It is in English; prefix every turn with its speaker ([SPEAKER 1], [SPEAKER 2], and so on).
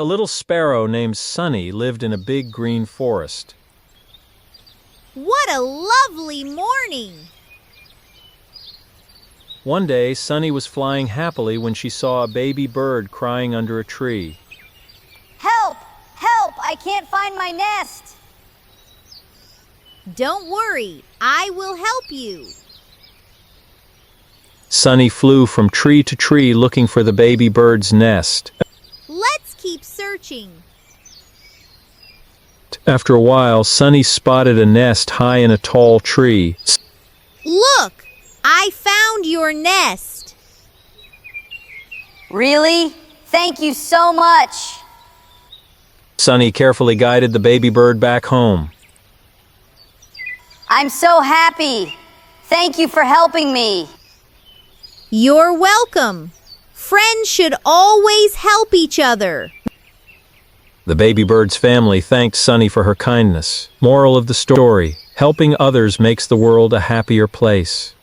[SPEAKER 1] A little sparrow named Sunny lived in a big green forest.
[SPEAKER 2] What a lovely morning!
[SPEAKER 1] One day, Sunny was flying happily when she saw a baby bird crying under a tree.
[SPEAKER 3] Help! Help! I can't find my nest!
[SPEAKER 2] Don't worry, I will help you.
[SPEAKER 1] Sunny flew from tree to tree looking for the baby bird's nest.
[SPEAKER 2] Let's keep searching.
[SPEAKER 1] After a while, Sunny spotted a nest high in a tall tree.
[SPEAKER 2] Look! I found your nest.
[SPEAKER 3] Really? Thank you so much.
[SPEAKER 1] Sunny carefully guided the baby bird back home.
[SPEAKER 3] I'm so happy. Thank you for helping me.
[SPEAKER 2] You're welcome. Friends should always help each other.
[SPEAKER 1] The baby bird's family thanked Sunny for her kindness. Moral of the story: helping others makes the world a happier place.